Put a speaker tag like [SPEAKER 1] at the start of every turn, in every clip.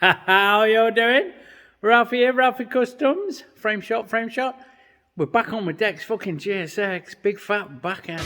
[SPEAKER 1] How you doing? Ralfy here, Ralfy Customs. Frame shot. We're back on with Deck's fucking GSX. Big fat back end.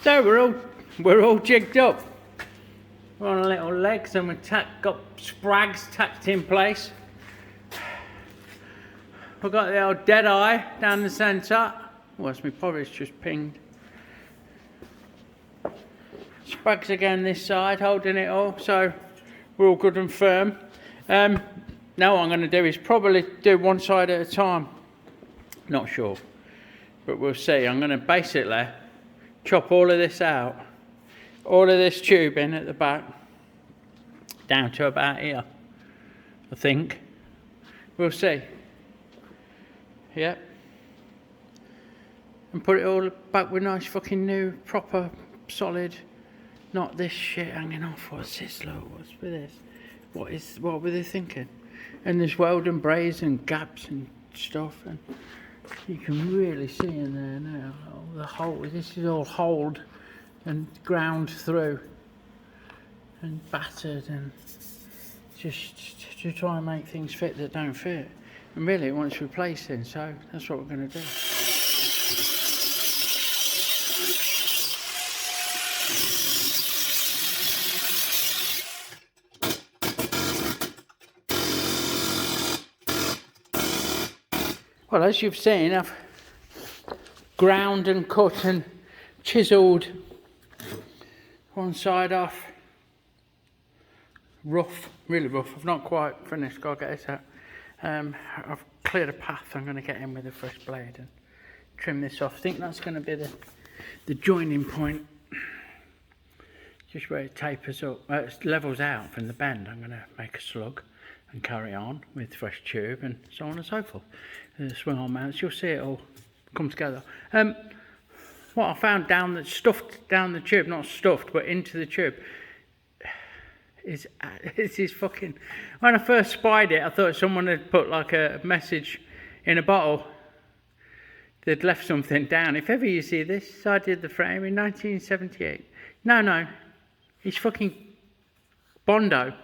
[SPEAKER 1] So we're all jigged up. We're on a little legs and we've got sprags tacked in place. We've got the old dead eye down the centre. What's my porridge just pinged? Sprags again this side, holding it all, so we're all good and firm. Now what I'm going to do is probably do one side at a time. Not sure, but we'll see. I'm going to basically chop all of this out, all of this tubing at the back, down to about here, I think. We'll see. Yep. And put it all back with nice fucking new, proper, solid, not this shit hanging off. What's this, look? What's with this? What were they thinking? And there's weld and braze and gaps and stuff, and you can really see in there now, the hole, this is all holed and ground through and battered, and just to try and make things fit that don't fit. And really it wants replacing, so that's what we're going to do. Well, as you've seen, I've ground and cut and chiselled one side off. Rough, really rough. I've not quite finished, gotta get this out. I've cleared a path. I'm going to get in with a fresh blade and trim this off. I think that's going to be the joining point, just where it tapers up, it levels out from the bend. I'm going to make a slug and carry on with fresh tube and so on and so forth. The swing arm mounts, you'll see it all come together. What I found stuffed down the tube, not stuffed, but into the tube, is fucking. When I first spied it, I thought someone had put like a message in a bottle. They'd left something down. If ever you see this, I did the frame in 1978. No, it's fucking Bondo.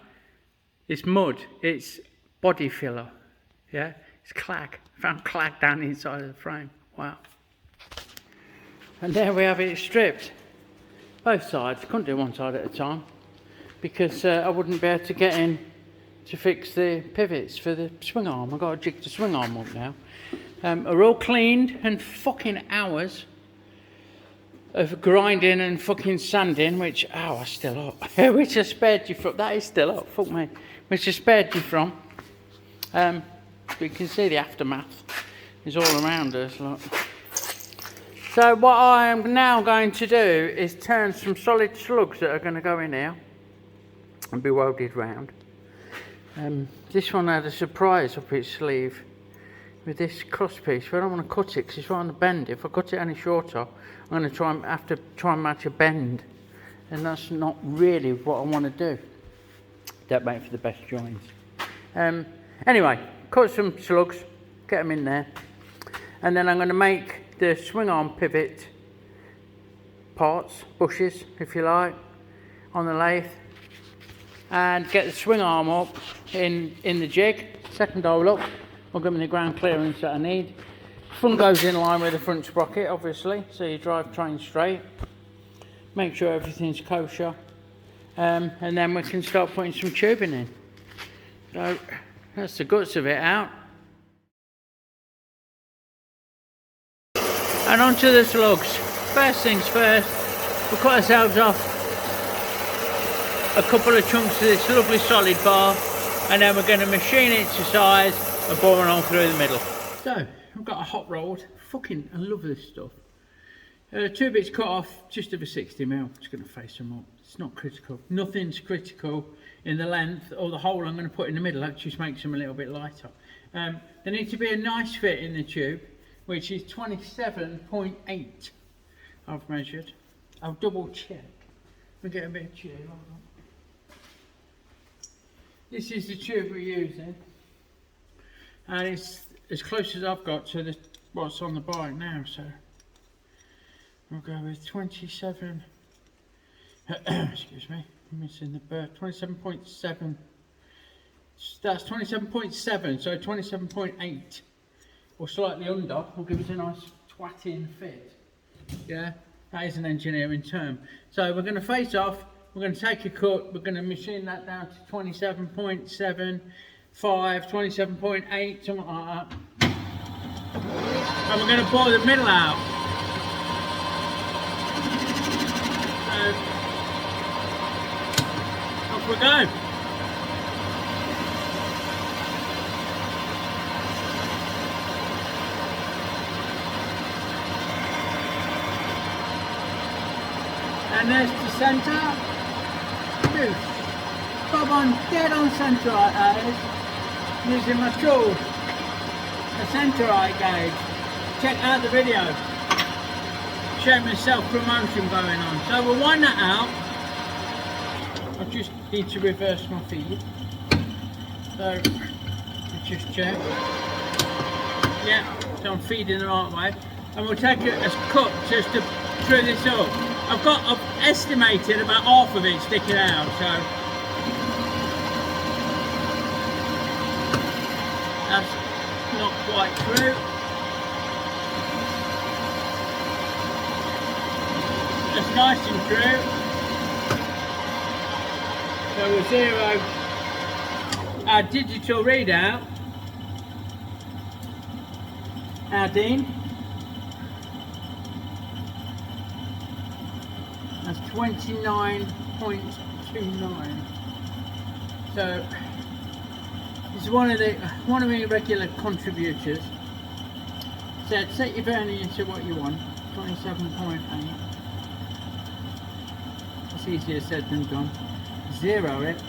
[SPEAKER 1] It's mud. It's body filler. Yeah, it's clag. Found clag down the inside of the frame. Wow. And there we have it stripped. Both sides. Couldn't do one side at a time because I wouldn't be able to get in to fix the pivots for the swing arm. I've got to jig the swing arm up now. Are all cleaned, and fucking hours of grinding and fucking sanding, which, I still up. Which I spared you from. That is still up, fuck me. Which I spared you from. You can see the aftermath is all around us. Look. So what I am now going to do is turn some solid slugs that are going to go in here and be welded round. This one had a surprise up its sleeve with this cross piece. But I don't want to cut it because it's right on the bend. If I cut it any shorter, I'm going to have to try and match a bend, and that's not really what I want to do. Don't make for the best joints. Anyway, cut some slugs, get them in there, and then I'm going to make the swing arm pivot parts, bushes if you like, on the lathe, and get the swing arm up in the jig. Second hole up will give me the ground clearance that I need. Front goes in line with the front sprocket, obviously, so you drive train straight. Make sure everything's kosher, and then we can start putting some tubing in. So that's the guts of it out. And onto the slugs. First things first, we'll cut ourselves off a couple of chunks of this lovely solid bar, and then we're going to machine it to size and bore it on through the middle. So, I've got a hot rolled. Fucking, I love this stuff. 2 bits cut off, just over 60mm. Just going to face them up. It's not critical. Nothing's critical in the length or the hole I'm going to put in the middle. That just makes them a little bit lighter. There needs to be a nice fit in the tube, which is 27.8. I've measured. I'll double check. We'll get a bit of tube. Hold on. This is the tube we're using, and it's as close as I've got to what's on the bike now, so we'll go with 27, excuse me, I'm missing the bird, 27.7, that's 27.7, so 27.8, or slightly under, will give us a nice twatting fit, yeah, that is an engineering term. So we're going to face off. We're going to take a cut, we're going to machine that down to 27.7, 27.8, something like that. And we're going to bore the middle out. So, off we go. And there's the centre. Bob on, dead on centre right that is. Using my tool, a centre right gauge. Check out the video. Showing self-promotion going on. So we'll wind that out. I just need to reverse my feed. So let's just check. Yeah, so I'm feeding the right way. And we'll take a cut just to through this up. I've estimated about half of it sticking out, so that's not quite true. That's nice and true. So we'll zero our digital readout. Our Dean. That's 29.29. So this is one of my regular contributors. So set your vernier to what you want. 27.8. It's easier said than done. Zero it.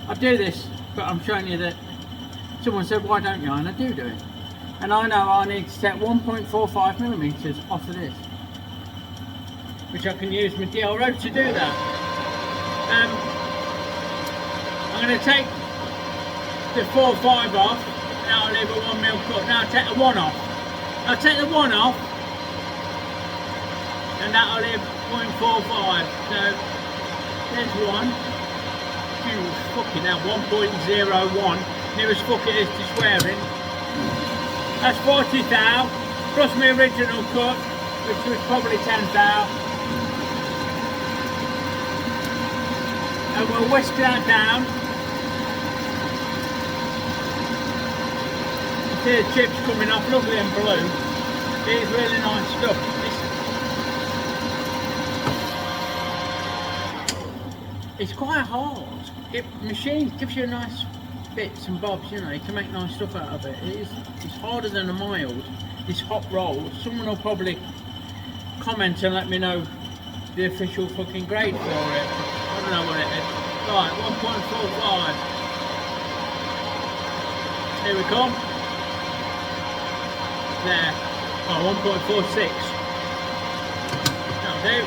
[SPEAKER 1] I do this, but I'm showing you that someone said, why don't you? And I do it. And I know I need to set 1.45mm off of this, which I can use my DLO to do that. I'm going to take the 4.5 off, now I'll leave a 1mm cut. Now I'll take the 1 off. I'll take the 1 off, and that'll leave 0.45. So there's 1. Fucking hell, 1.01. Nearest fuck it is to swearing. That's 40 thou, plus my original cut, which was probably 10 thou. And we'll whisk that down. You see the chips coming off, lovely and blue. It's really nice stuff. It's quite hard. It machines gives you nice bits and bobs, you know, you can make nice stuff out of it. It's harder than a mild, this hot roll. Someone will probably comment and let me know the official fucking grade for it. I don't know what it is. Right, 1.45. Here we come. There. Oh, 1.46. That'll do.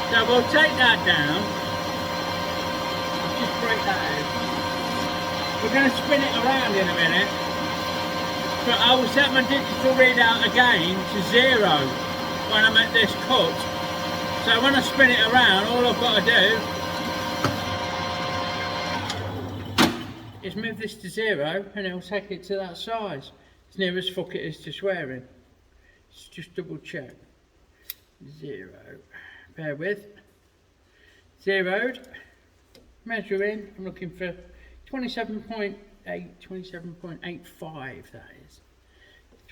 [SPEAKER 1] So we'll take that down. Just break that out. We're going to spin it around in a minute. But I will set my digital readout again to 0 when I'm at this cut. So when I spin it around, all I've got to do is move this to 0 and it'll take it to that size. As near as fuck it is to swearing. Let's just double check. 0. Bear with. 0'd. Measuring. I'm looking for 27.8, 27.85 that is.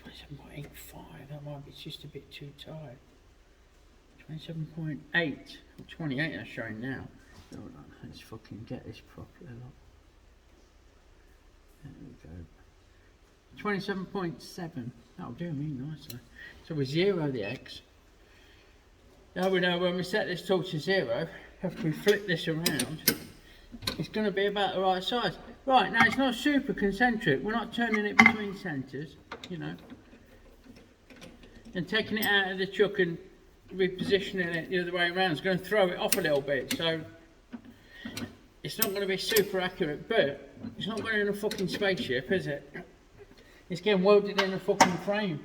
[SPEAKER 1] 27.85, that might be just a bit too tight. 27.8, or 28 that's showing now. Hold on, let's fucking get this properly, look. There we go. 27.7, that'll do me nicely. So we zero the X. Now we know when we set this tool to 0, after we flip this around, it's going to be about the right size. Right, now it's not super concentric, we're not turning it between centres, you know, and taking it out of the chuck and repositioning it the other way around is going to throw it off a little bit, so it's not going to be super accurate, but it's not going in a fucking spaceship, is it? It's getting welded in a fucking frame,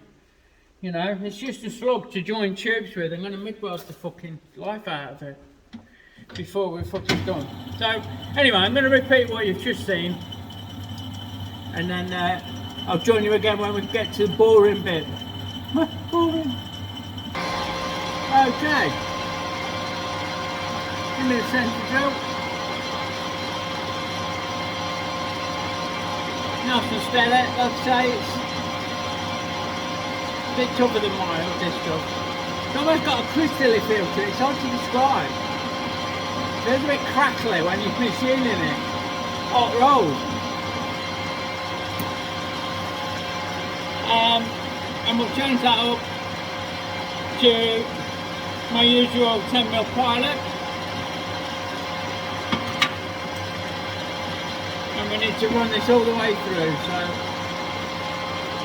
[SPEAKER 1] you know, it's just a slug to join tubes with. I'm going to mid-weld the fucking life out of it before we're fucking done. So anyway, I'm going to repeat what you've just seen, and then I'll join you again when we get to the boring bit. Boring. Okay, give me the centre drill. Nice and steady, like I say, it's a bit tougher than mine, this stuff. It's almost got a crystal-y feel to it, it's hard to describe. It's a bit crackly when you're machining it. Hot roll. And we'll change that up to my usual 10mm pilot. And we need to run this all the way through, so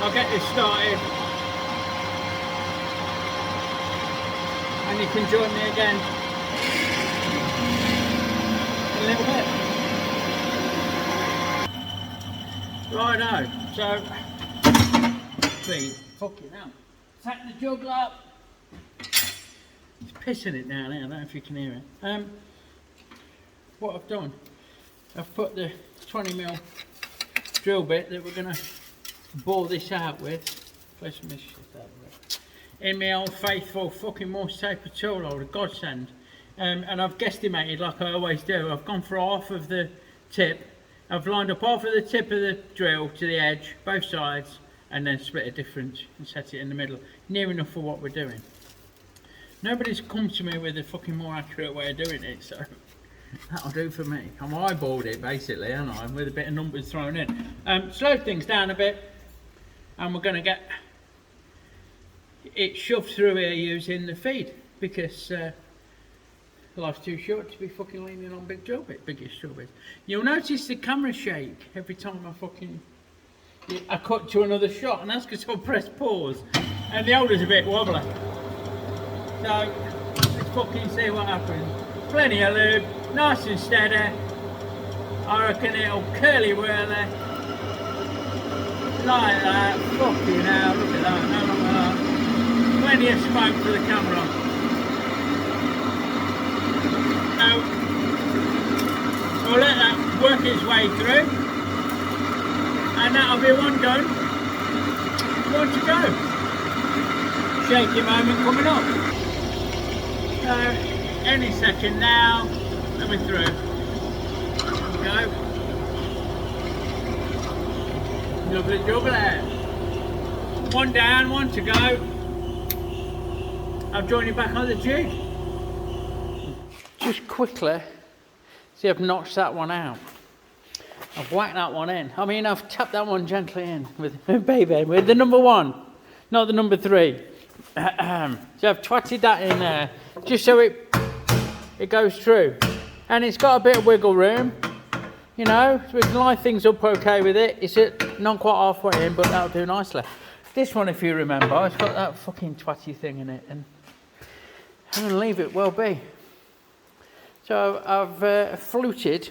[SPEAKER 1] I'll get this started. And you can join me again a little bit. Righto, so fucking hell. Tack the jug up. It's pissing it down here, I don't know if you can hear it. What I've done, I've put the 20mm drill bit that we're gonna bore this out with. Play some shit out of it. In my old faithful fucking Morse taper tool holder, godsend. And I've guesstimated like I always do. I've gone for half of the tip. I've lined up half of the tip of the drill to the edge, both sides, and then split a difference and set it in the middle. Near enough for what we're doing. Nobody's come to me with a fucking more accurate way of doing it, so that'll do for me. I'm eyeballed it basically, haven't I? With a bit of numbers thrown in. Slow things down a bit, and we're going to get it shoved through here using the feed, because life's too short to be fucking leaning on big drill bit, biggest drill bits. You'll notice the camera shake every time I cut to another shot, and that's because I press pause and the holder's a bit wobbly. So let's fucking see what happens. Plenty of lube, nice and steady. I reckon it'll curly whirly like that. Fucking hell, look at that, no look at that. Plenty of smoke for the camera. Now we'll let that work its way through, and that'll be one done. One to go. Shaky moment coming up. So any second now, and we're through. There we go. Lovely jubbly. One down, one to go. I'll join you back on the jig. Just quickly, see, I've notched that one out. I've whacked that one in. I mean, I've tapped that one gently in with with the number 1, not the number 3. So I've twatted that in there just so it goes through, and it's got a bit of wiggle room, you know, so we can line things up okay with it. It's not quite halfway in, but that'll do nicely. This one, if you remember, it's got that fucking twatty thing in it, and I'm going to leave it well be. So I've fluted.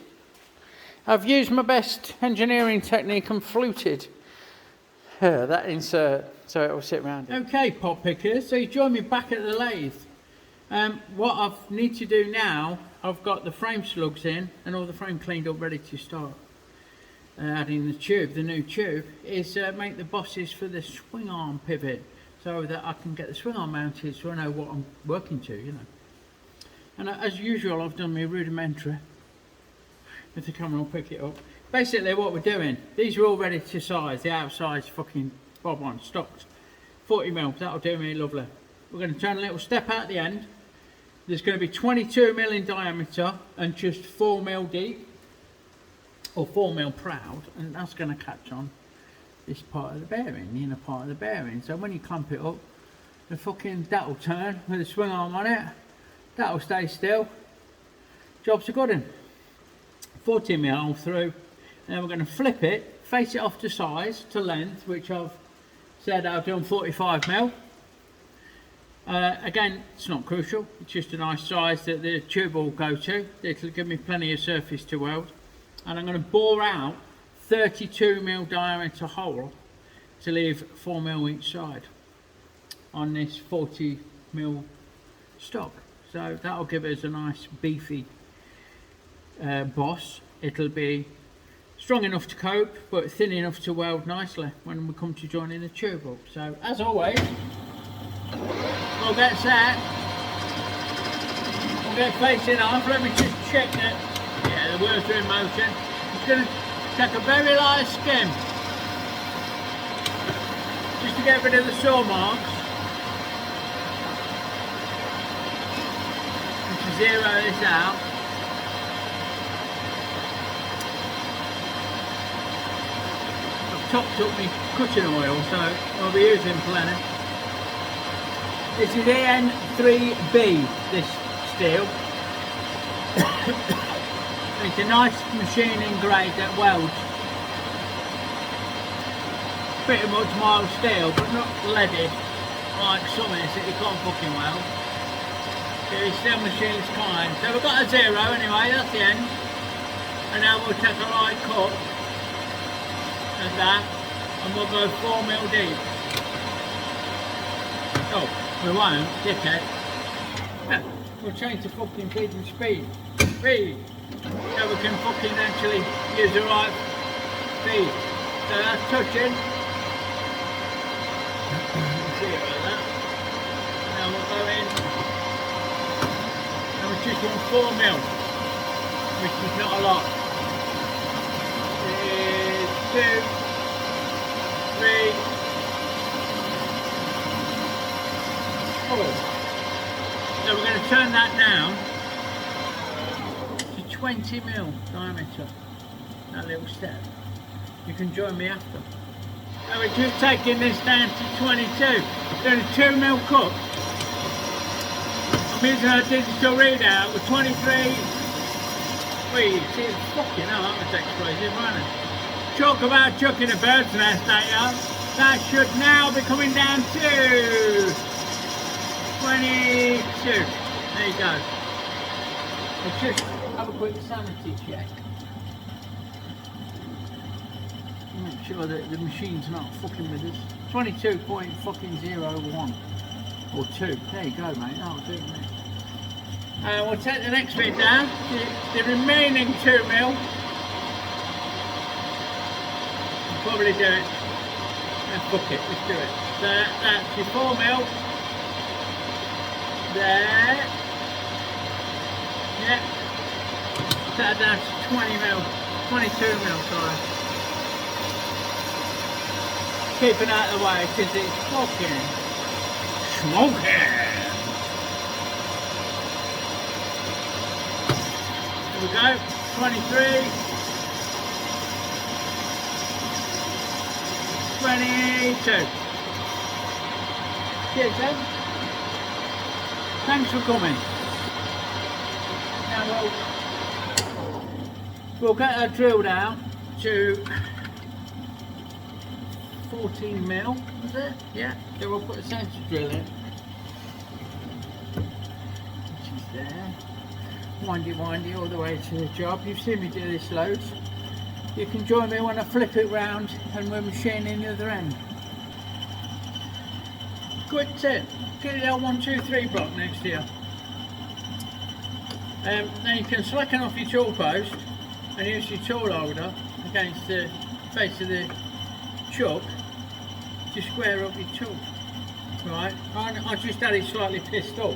[SPEAKER 1] I've used my best engineering technique and fluted that insert so it will sit round it. Okay, pot pickers, so you join me back at the lathe. What I need to do now, I've got the frame slugs in and all the frame cleaned up, ready to start adding the tube. The new tube is make the bosses for the swing arm pivot, so that I can get the swing arm mounted, so I know what I'm working to, you know. And as usual, I've done my rudimentary. If the camera will pick it up. Basically what we're doing, these are all ready to size. The outside's fucking bob on, stocked, 40mm, that'll do me lovely. We're going to turn a little step out the end. There's going to be 22mm in diameter and just 4mm deep, or 4mm proud, and that's going to catch on this part of the bearing, the inner part of the bearing. So when you clamp it up, that'll turn with a swing arm on it, that'll stay still. Job's a good one. 14mm all through, and then we're going to flip it, face it off to size, to length, which I've said I've done 45mm. Again, it's not crucial, it's just a nice size that the tube will go to. It'll give me plenty of surface to weld. And I'm going to bore out 32mm diameter hole to leave 4mm each side on this 40mm stock. So that'll give us a nice beefy boss. It'll be strong enough to cope, but thin enough to weld nicely when we come to joining the tube up. So as always, we'll get set, we'll get facing off. Let me just check that, yeah, the wheels are in motion. Just going to take a very light skim, just to get rid of the saw marks, and to zero this out. I've topped up my cutting oil, so I'll be using plenty. This is AN3B, this steel. It's a nice machining grade that welds. Pretty much mild steel, but not leaded like some is that you can't fucking weld. It's still machines kind. So we've got a 0 anyway, that's the end. And now we'll take a light cut and that, and we'll go 4mm deep. Oh. We won't, dickhead. Yeah, we'll change the fucking feeding speed. Speed. So we can fucking actually use the right speed. So that's touching. See about that. Now we'll go in. And we just want 4mm, which is not a lot. 2, 3. So we're going to turn that down to 20mm diameter, that little step. You can join me after. So we're just taking this down to 22, doing a 2mm cut. I'm using our digital readout with 23. Wait, see, it's fucking hell, that was explosive, wasn't it? Talk about chucking a bird's nest at you. That should now be coming down to 22. There you go. Let's just have a quick sanity check. Make sure that the machine's not fucking with us. 22.01 or 2. There you go, mate. That'll do, mate. We'll take the next bit down. The remaining 2mm. We'll probably do it. Fuck it, let's do it. So that's your 4mm. There. Yeah. Set that down to 20mm. 22mm, sorry. Keep it out of the way because it's fucking smoking. There we go. 23. 22. Cheers, then. Thanks for coming. Now we'll get our drill down to 14mm, was it? Yeah. So we'll put a sensor drill in, which is there. Windy all the way to the job. You've seen me do this loads. You can join me when I flip it round and we're machining the other end. Quick tip. Get the L1, 2, 3 block next to you. Then you can slacken off your tool post and use your tool holder against the face of the chuck to square up your tool. Right, I just had it slightly pissed up.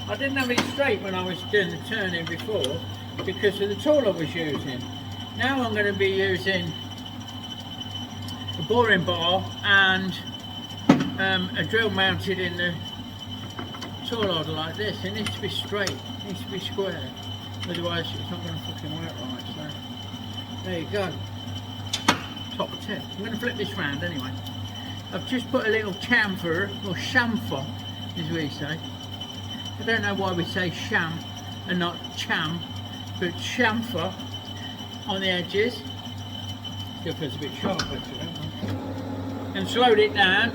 [SPEAKER 1] I didn't have it straight when I was doing the turning before because of the tool I was using. Now I'm going to be using a boring bar and a drill mounted in the tool holder like this. It needs to be straight, it needs to be square, otherwise it's not going to fucking work right. So there you go. Top tip. I'm going to flip this round anyway. I've just put a little chamfer, or chamfer as we say. I don't know why we say sham and not cham, but chamfer on the edges. Still feels a bit sharp actually. And slowed it down.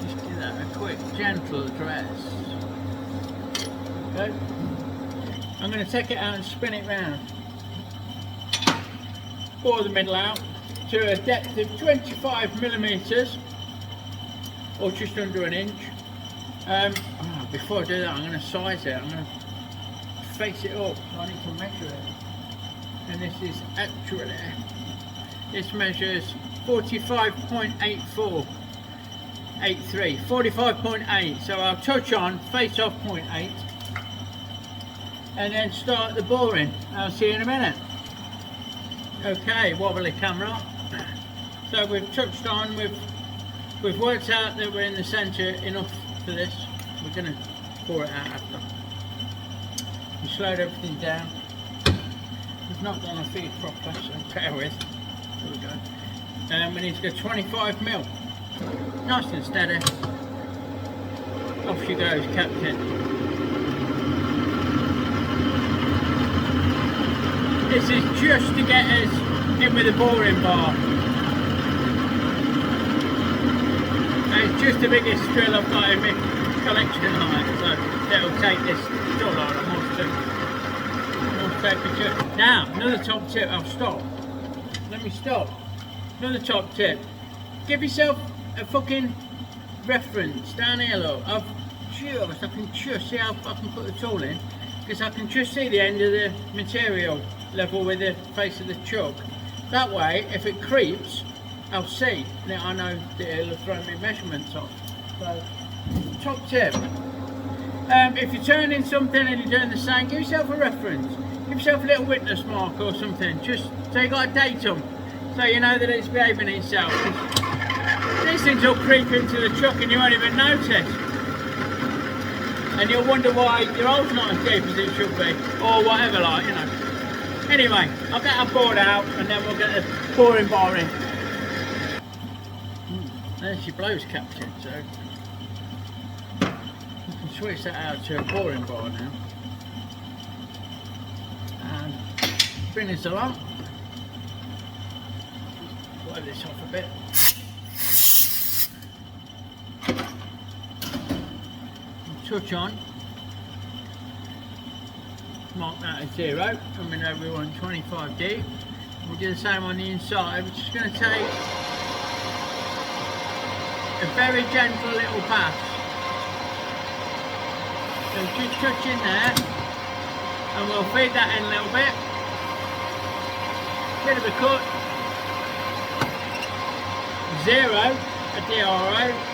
[SPEAKER 1] Just give that a quick gentle dress. Okay. I'm going to take it out and spin it round. Bore the middle out to a depth of 25 millimeters, or just under an inch. Before I do that, I'm going to size it. I'm going to face it up, so I need to measure it. And this is actually, this measures 45.84, 83, 45.8. So I'll touch on, face off 0.8, and then start the boring. I'll see you in a minute. Okay, wobbly camera. So we've touched on, we've worked out that we're in the centre enough for this. We're going to pour it out after. We slowed everything down. We've not done a feed proper, so bear with. There we go. We need to go 25 mil. Nice and steady. Off she goes, Captain. This is just to get us in with a boring bar. It's just the biggest drill I've got in my collection tonight, so it'll take this tool holder more to now, another top tip. I'll stop. Let me stop. Another top tip. Give yourself a fucking reference down here, look. I can just see how I can put the tool in, because I can just see the end of the material level with the face of the chuck. That way, if it creeps, I'll see. Now I know that it'll throw me measurements off. So, top tip. If you're turning something and you're doing the same, give yourself a reference. Give yourself a little witness mark or something. Just so you got a datum, so you know that it's behaving itself. These things will creep into the truck and you won't even notice. And you'll wonder why your hole's not as deep as it should be, or whatever, like, you know. Anyway, I'll get our board out and then we'll get the boring bar in. There she blows, Captain, so we can switch that out to a boring bar now. And bring this along. Blow this off a bit. Touch on. Mark that as 0, and we know we want 25 deep. We'll do the same on the inside. We're just going to take a very gentle little pass. So just touch in there, and we'll feed that in a little bit. Bit of a cut. 0, a DRO.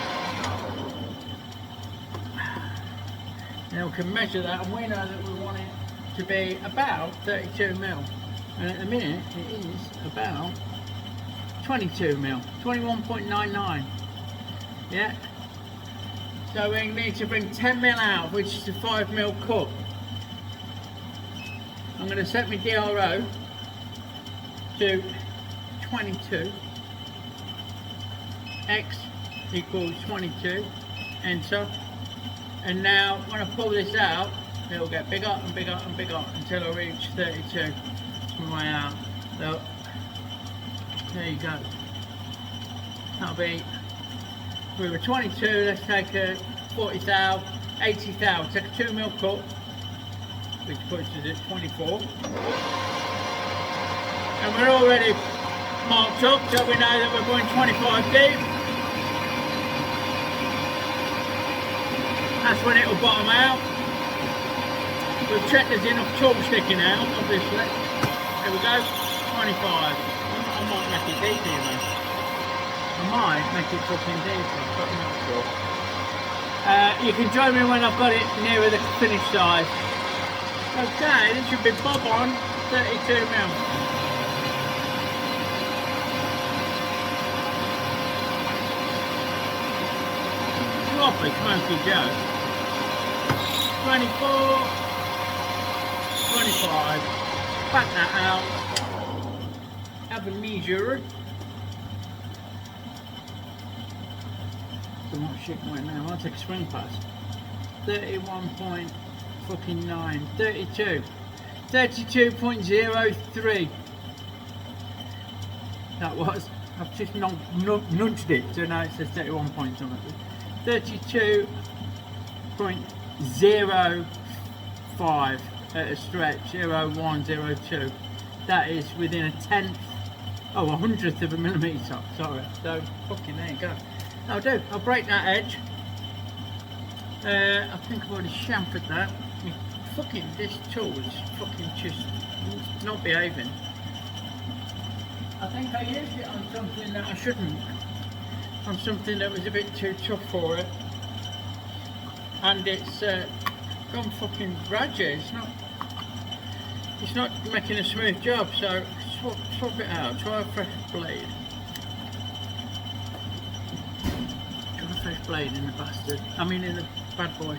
[SPEAKER 1] Now we can measure that, and we know that we want it to be about 32 mil, and at the minute it is about 22 mil, 21.99. Yeah. So we need to bring 10 mil out, which is a 5 mil cut. I'm going to set my DRO to 22. X equals 22. Enter. And now when I pull this out, it'll get bigger and bigger and bigger until I reach 32 from my out. So there you go. That'll be, we were 22, let's take a 40 thou, 80 thou, take a 2 mil cut, which puts us at 24. And we're already marked up, so we know that we're going 25 deep. That's when it'll bottom out. We've checked there's enough tool sticking out, obviously. There we go, 25. I might make it deep here, man. I might make it fucking deep, but I'm not sure. You can join me when I've got it nearer the finished size. Okay, this should be bob on 32 mil. proper smoky Joe. 24, 25, back that out, have a measure. So much shit going now, I'll take a swing pass. 31.9, 32, 32.03. That was, I've just nudged it, so now it says 31 point something. 32.05 at a stretch, 0.102. That is within a tenth, oh, 100th of a millimetre, sorry. So, fucking there you go. I'll break that edge. I think I've already chamfered that. Fucking, this tool is fucking just not behaving. I think I used it on something that I shouldn't. On something that was a bit too tough for it. And it's gone fucking raggy. It's not making a smooth job, so swap it out. Try a fresh blade. Try a fresh blade in the bastard. I mean in the bad boy.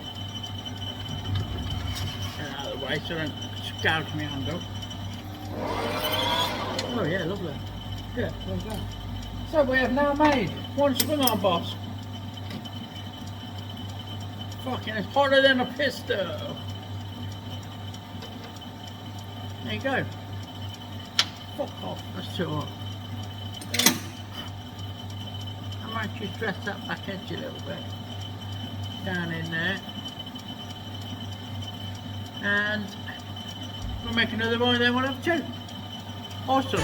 [SPEAKER 1] Get out of the way so I don't gouge my hand up. Oh yeah, lovely. Yeah, well done. So we have now made one swing arm boss. Fucking, it's hotter than a pistol. There you go. Fuck off, that's too hot. I might just dress that back edge a little bit. Down in there. And we'll make another one and then we'll have two. Awesome.